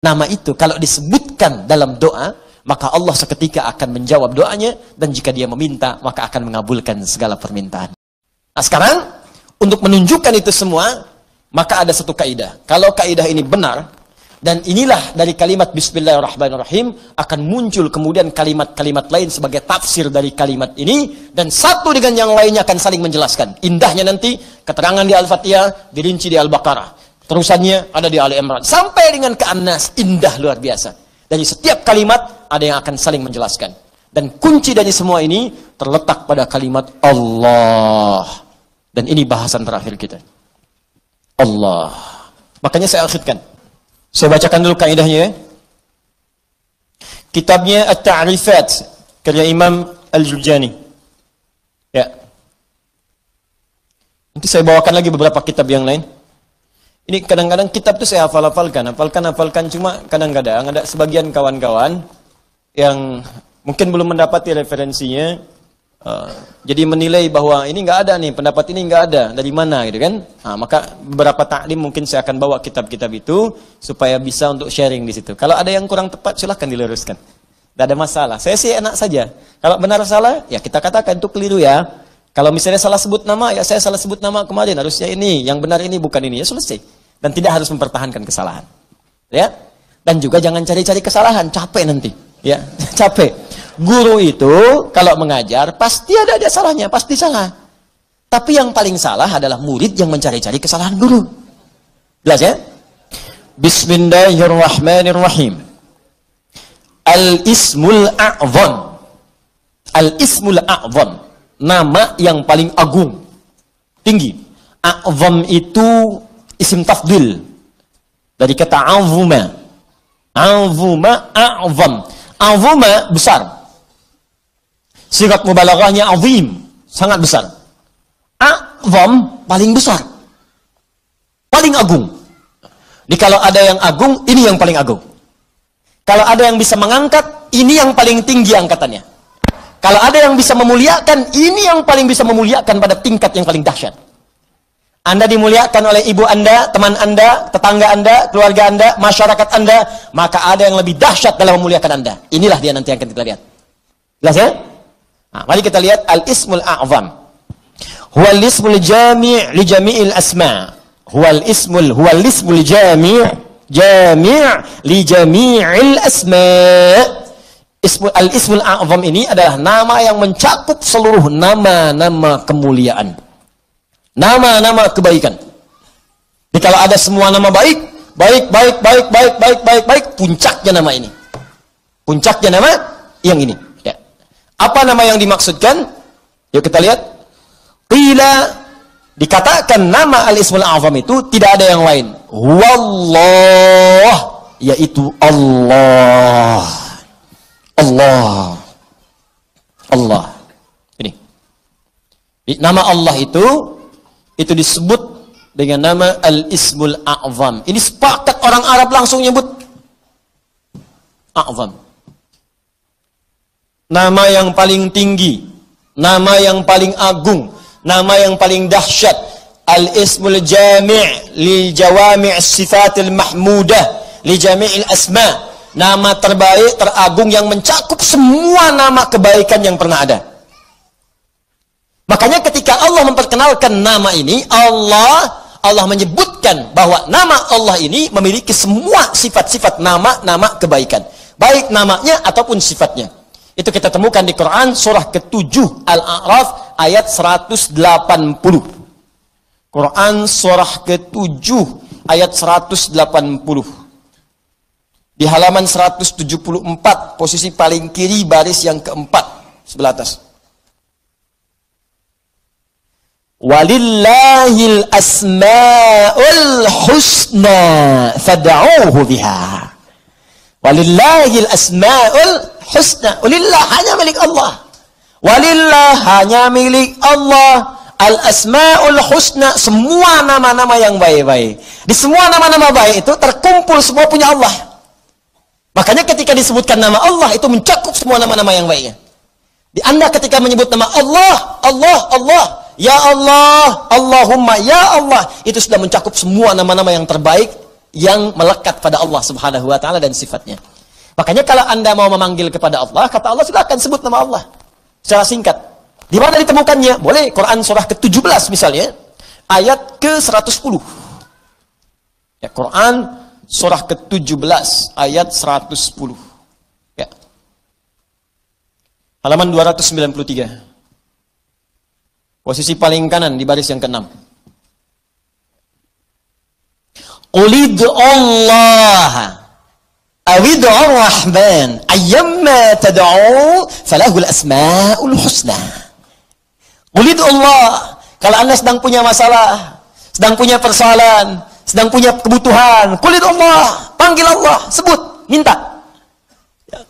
Nama itu kalau disebutkan dalam doa, maka Allah seketika akan menjawab doanya, dan jika dia meminta, maka akan mengabulkan segala permintaan. Nah sekarang, untuk menunjukkan itu semua, maka ada satu kaidah. Kalau kaidah ini benar, dan inilah dari kalimat Bismillahirrahmanirrahim, akan muncul kemudian kalimat-kalimat lain sebagai tafsir dari kalimat ini, dan satu dengan yang lainnya akan saling menjelaskan. Indahnya nanti, keterangan di Al-Fatihah, dirinci di Al-Baqarah. Terusannya ada di Ali Imran. Sampai dengan ke An-Nas, indah luar biasa. Dari setiap kalimat, ada yang akan saling menjelaskan. Dan kunci dari semua ini, terletak pada kalimat Allah. Dan ini bahasan terakhir kita. Allah. Makanya saya akhirkan. Saya bacakan dulu kaidahnya ya. Kitabnya At-Ta'rifat karya Imam Al-Jurjani. Ya. Nanti saya bawakan lagi beberapa kitab yang lain. Ini kadang-kadang kitab itu saya hafalkan cuma kadang-kadang ada sebagian kawan-kawan yang mungkin belum mendapati referensinya. Jadi menilai bahwa ini nggak ada nih, pendapat ini nggak ada, dari mana gitu kan? Nah, maka beberapa taklim mungkin saya akan bawa kitab-kitab itu supaya bisa untuk sharing di situ. Kalau ada yang kurang tepat silahkan diluruskan, tidak ada masalah. Saya sih enak saja. Kalau benar salah ya kita katakan itu keliru ya. Kalau misalnya salah sebut nama ya saya salah sebut nama kemarin, harusnya ini, yang benar ini bukan ini, ya selesai. Dan tidak harus mempertahankan kesalahan. Ya. Dan juga jangan cari-cari kesalahan, capek nanti. Ya, capek. Guru itu kalau mengajar pasti ada salahnya, pasti salah. Tapi yang paling salah adalah murid yang mencari-cari kesalahan guru. Jelas ya? Bismillahirrahmanirrahim. Al-Ismul A'zam. Al-Ismul A'zam. Nama yang paling agung, tinggi. A'zam itu isim tafdil dari kata azuma. Azuma, a'zam. Azuma besar. Sigat mubalaghahnya azim, sangat besar. A'zam paling besar, paling agung. Jadi kalau ada yang agung, ini yang paling agung. Kalau ada yang bisa mengangkat, ini yang paling tinggi angkatannya. Kalau ada yang bisa memuliakan, ini yang paling bisa memuliakan pada tingkat yang paling dahsyat. Anda dimuliakan oleh ibu Anda, teman Anda, tetangga Anda, keluarga Anda, masyarakat Anda, maka ada yang lebih dahsyat dalam memuliakan Anda. Inilah dia nanti yang akan kita lihat. Jelas ya? Nah, mari kita lihat Al-Ismul A'zam. Huwal ismul jami' li jami'il asma'. Huwal ismul jami' li jami'il asma'. Al-Ismul A'zam ini adalah nama yang mencakup seluruh nama-nama kemuliaan. Nama-nama kebaikan. Jadi kalau ada semua nama baik, puncaknya nama ini. Puncaknya nama yang ini. Ya. Apa nama yang dimaksudkan? Yuk kita lihat. Qila, dikatakan nama Al-Ismul A'zam itu tidak ada yang lain. Wallah, yaitu Allah. Allah. Allah. Ini. Nama Allah itu disebut dengan nama Al-Ismul A'zam. Ini sepakat orang Arab langsung nyebut A'zam. Nama yang paling tinggi, nama yang paling agung, nama yang paling dahsyat. Al-Ismul Jami' li Jawami' Sifatil Mahmudah li Jami'il Asma'. Nama terbaik, teragung yang mencakup semua nama kebaikan yang pernah ada. Makanya ketika Allah memperkenalkan nama ini, Allah menyebutkan bahwa nama Allah ini memiliki semua sifat-sifat nama-nama kebaikan. Baik namanya ataupun sifatnya. Itu kita temukan di Quran surah ke-7 Al-A'raf ayat 180. Quran surah ke-7 ayat 180. Di halaman 174, posisi paling kiri baris yang keempat sebelah atas. Walillahil asma'ul husna fad'uuhu biha. Walillahil asma'ul husna. Walillah hanya milik Allah. Walillah hanya milik Allah. Al-asma'ul husna, semua nama-nama yang baik-baik. Di semua nama-nama baik itu terkumpul semua punya Allah. Makanya ketika disebutkan nama Allah itu mencakup semua nama-nama yang baiknya. Di Anda ketika menyebut nama Allah, Allah, ya Allah, Allahumma, ya Allah, itu sudah mencakup semua nama-nama yang terbaik yang melekat pada Allah Subhanahu wa taala dan sifatnya. Makanya kalau Anda mau memanggil kepada Allah, kata Allah silakan sebut nama Allah secara singkat. Di mana ditemukannya? Boleh Quran surah ke-17 misalnya, ayat ke-110. Ya, Quran surah ke-17 ayat 110. Ya. Halaman 293. Posisi paling kanan di baris yang ke-6. Qulid'u Allah awid'u Rahman ayyamma tad'u falahul asma'ul husna. Qulid'u Allah, kalau Anda sedang punya masalah, sedang punya persoalan, sedang punya kebutuhan, qulid'u Allah, panggil Allah, sebut, minta.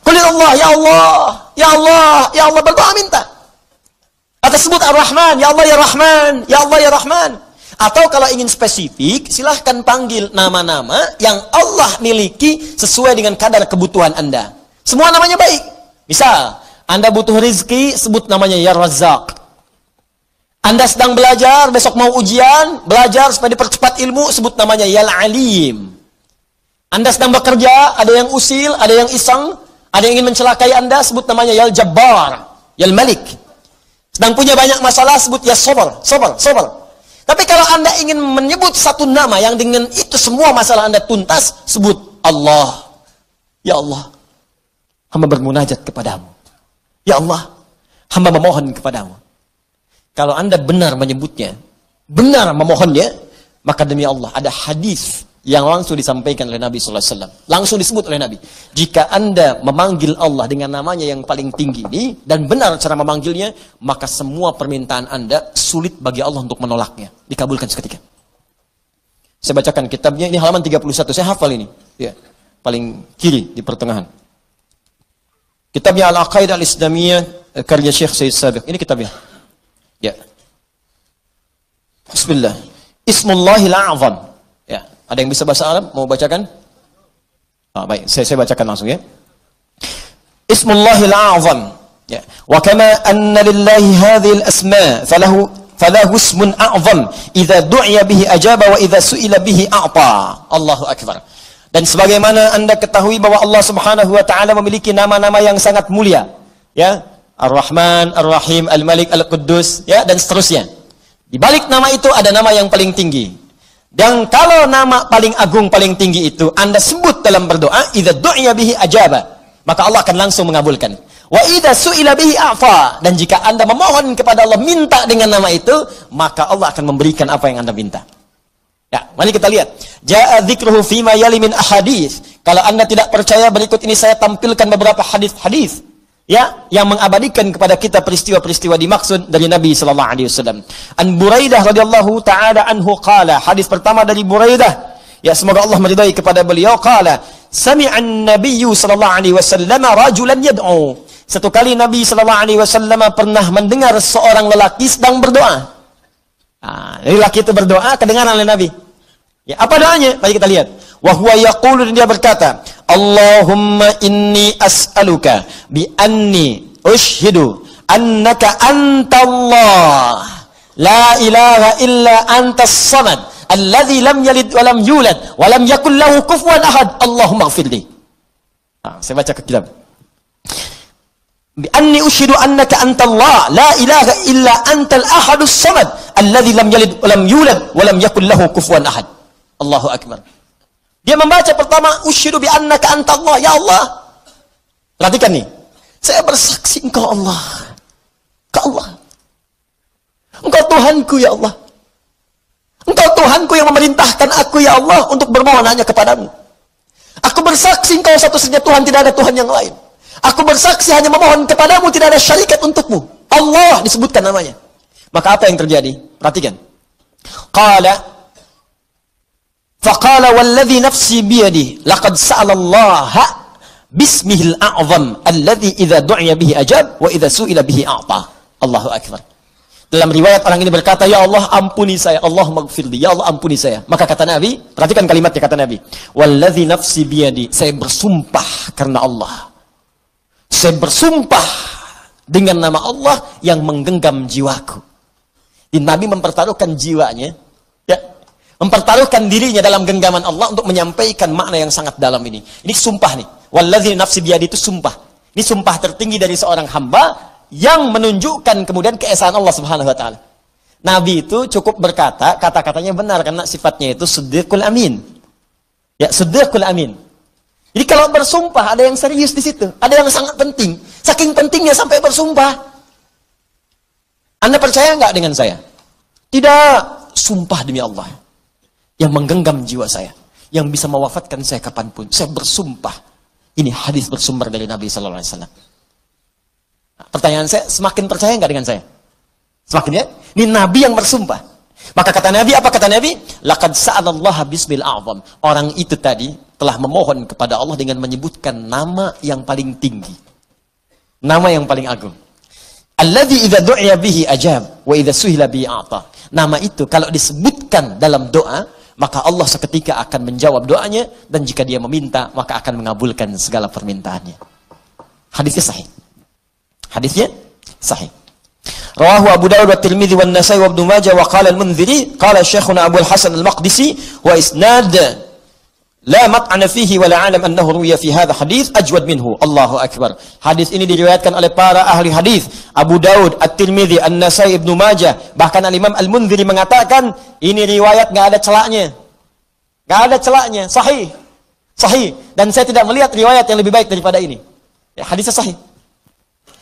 Qulid'u Allah, ya Allah, ya Allah, ya Allah, berdoa minta. Atau sebut Ar-Rahman, ya Allah ya Rahman, ya Allah ya Rahman. Atau kalau ingin spesifik, silahkan panggil nama-nama yang Allah miliki sesuai dengan kadar kebutuhan Anda. Semua namanya baik. Misal, Anda butuh rezeki, sebut namanya Ya Razzaq. Anda sedang belajar, besok mau ujian, belajar supaya dipercepat ilmu, sebut namanya Ya Alim. Anda sedang bekerja, ada yang usil, ada yang iseng, ada yang ingin mencelakai Anda, sebut namanya Ya Jabbar, Ya Malik. Sedang punya banyak masalah, sebut Ya Sabar, Sabar, Sabar. Tapi kalau Anda ingin menyebut satu nama yang dengan itu semua masalah Anda tuntas, sebut Allah. Ya Allah, hamba bermunajat kepadamu. Ya Allah, hamba memohon kepadamu. Kalau Anda benar menyebutnya, benar memohonnya, maka demi Allah ada hadis yang langsung disampaikan oleh Nabi sallallahu alaihi wasallam. Langsung disebut oleh Nabi. Jika Anda memanggil Allah dengan namanya yang paling tinggi ini dan benar cara memanggilnya, maka semua permintaan Anda sulit bagi Allah untuk menolaknya. Dikabulkan seketika. Saya bacakan kitabnya, ini halaman 31. Saya hafal ini. Ya, paling kiri di pertengahan. Kitabnya Al-Aqaidah Al-Islamiyah karya Syekh Said Sabiq. Ini kitabnya. Ya. Bismillah. Ismullahil A'zam. Ya, ada yang bisa bahasa Arab mau bacakan? Baik, saya bacakan langsung ya. Ismullahil A'zam. Ya. Wa kama anna lillahi hadhil asma falahu ismun a'zam idza du'iya bihi ajaba wa idza su'ila bihi a'ta. Allahu akbar. Dan sebagaimana Anda ketahui bahwa Allah Subhanahu wa taala memiliki nama-nama yang sangat mulia, ya. Ar-Rahman, Ar-Rahim, Al-Malik, Al-Quddus, ya, dan seterusnya. Di balik nama itu ada nama yang paling tinggi. Dan kalau nama paling agung, paling tinggi itu Anda sebut dalam berdoa, idza du'iya bihi ajaba, maka Allah akan langsung mengabulkan. Wa idza su'ila bihi a'fa, dan jika Anda memohon kepada Allah minta dengan nama itu, maka Allah akan memberikan apa yang Anda minta. Ya, mari kita lihat. Ja'a dzikruhu fima yali min ahadits. Kalau Anda tidak percaya, berikut ini saya tampilkan beberapa hadis-hadis, ya, yang mengabadikan kepada kita peristiwa-peristiwa dimaksud dari Nabi sallallahu alaihi wasallam. An Buraidah radhiyallahu taala anhu qala, hadis pertama dari Buraidah, ya semoga Allah meridai kepada beliau, qala sami'an nabiyyu sallallahu alaihi wasallam rajulan yad'u. Satu kali Nabi sallallahu alaihi wasallam pernah mendengar seorang lelaki sedang berdoa. Lelaki itu berdoa, kedengaran oleh Nabi. Ya, apa doanya? Mari kita lihat. Wa huwa yaqulu, dia berkata, Allahumma inni as'aluka bi anni ushhidu annaka antallah la ilaha illa antas samad alladhi lam yalid wa lam yulad wa lam yakul lahu kufuwan ahad Allahumma ighfirli. Saya baca ke kitab. Bi anni ushhidu annaka antallah la ilaha illa antal ahadus samad alladhi lam yalid wa lam yulad wa lam yakul lahu kufuwan ahad. Allahu akbar. Dia membaca pertama, usyhidu bi annaka antallah, ya Allah. Perhatikan nih. Saya bersaksi Engkau Allah. Engkau Allah. Engkau Tuhanku ya Allah. Engkau Tuhanku yang memerintahkan aku ya Allah untuk bermohon hanya kepadamu. Aku bersaksi Engkau satu-satunya Tuhan, tidak ada Tuhan yang lain. Aku bersaksi hanya memohon kepadamu, tidak ada syarikat untukmu. Allah disebutkan namanya. Maka apa yang terjadi? Perhatikan. Faqala walladhi nafsi biyadihi laqad sa'ala Allah bismihil a'zam alladhi idza du'iya bihi ajab wa idza su'ila bihi a'ta. Allahu akbar. Dalam riwayat orang ini berkata, ya Allah ampuni saya, Allahumma ighfirli, ya Allah ampuni saya. Maka kata Nabi, perhatikan kalimatnya, kata Nabi, walladhi nafsi biyadi, saya bersumpah karena Allah. Saya bersumpah dengan nama Allah yang menggenggam jiwaku. Nabi mempertaruhkan jiwanya, ya. Mempertaruhkan dirinya dalam genggaman Allah untuk menyampaikan makna yang sangat dalam ini. Ini sumpah nih. Wallazi nafsi biyadi itu sumpah. Ini sumpah tertinggi dari seorang hamba yang menunjukkan kemudian keesaan Allah Subhanahu wa taala. Nabi itu cukup berkata, kata-katanya benar karena sifatnya itu siddiqul amin. Ya, siddiqul amin. Jadi kalau bersumpah ada yang serius di situ, ada yang sangat penting. Saking pentingnya sampai bersumpah. Anda percaya nggak dengan saya? Tidak, sumpah demi Allah yang menggenggam jiwa saya, yang bisa mewafatkan saya kapanpun. Saya bersumpah. Ini hadis bersumber dari Nabi Sallallahu Alaihi Wasallam. Pertanyaan saya, semakin percaya nggak dengan saya? Semakin ya? Ini Nabi yang bersumpah. Maka kata Nabi, apa kata Nabi? Laqad sa'alallaha bismil a'zam. Orang itu tadi telah memohon kepada Allah dengan menyebutkan nama yang paling tinggi. Nama yang paling agung. Alladzi idza du'iya bihi ajab wa idza suhila bihi a'ta. Nama itu kalau disebutkan dalam doa, maka Allah seketika akan menjawab doanya, dan jika dia meminta, maka akan mengabulkan segala permintaannya. Hadisnya sahih. Hadisnya sahih. Rawahu Abu Dawud wa Tirmidzi wa An-Nasa'i wa Ibnu Majah wa qala Al-Munziri qala Syekhuna Abu Al-Hasan Al-Maqdisi wa isnad la mat'ana fihi wa la alam annahu ruwiya fi hadha hadits ajwad minhu. Allahu akbar. Hadis ini diriwayatkan oleh para ahli hadis, Abu Daud, At-Tirmidzi, An-Nasa'i, Ibnu Majah, bahkan Al-Imam Al-Munziri mengatakan ini riwayat enggak ada celaknya. Enggak ada celaknya, sahih. Sahih, dan saya tidak melihat riwayat yang lebih baik daripada ini. Ya, hadisnya sahih.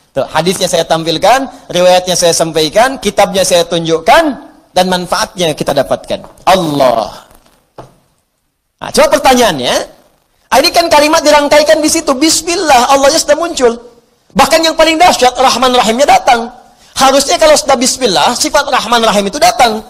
Tuh, hadisnya saya tampilkan, riwayatnya saya sampaikan, kitabnya saya tunjukkan, dan manfaatnya kita dapatkan. Allah. Nah, coba pertanyaannya, ini kan kalimat dirangkaikan di situ, Bismillah, Allahnya sudah muncul. Bahkan yang paling dahsyat, Rahman Rahimnya datang. Harusnya kalau sudah Bismillah, sifat Rahman Rahim itu datang.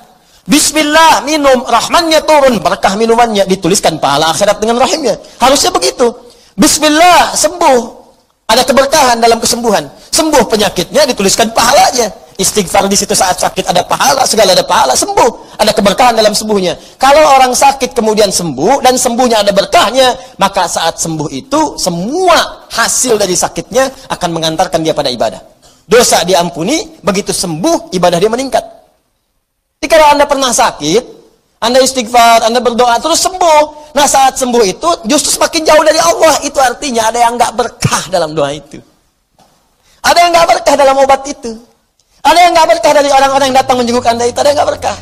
Bismillah, minum, Rahmannya turun, berkah minumannya, dituliskan pahala akhirat dengan Rahimnya. Harusnya begitu. Bismillah, sembuh. Ada keberkahan dalam kesembuhan. Sembuh penyakitnya, dituliskan pahalanya. Istighfar di situ saat sakit ada pahala, segala ada pahala, sembuh. Ada keberkahan dalam sembuhnya. Kalau orang sakit kemudian sembuh, dan sembuhnya ada berkahnya, maka saat sembuh itu, semua hasil dari sakitnya akan mengantarkan dia pada ibadah. Dosa diampuni, begitu sembuh, ibadah dia meningkat. Jadi kalau Anda pernah sakit, Anda istighfar, Anda berdoa, terus sembuh. Nah saat sembuh itu, justru semakin jauh dari Allah. Itu artinya ada yang nggak berkah dalam doa itu. Ada yang nggak berkah dalam obat itu. Ada yang nggak berkah dari orang-orang yang datang menjenguk Anda itu. Ada yang nggak berkah.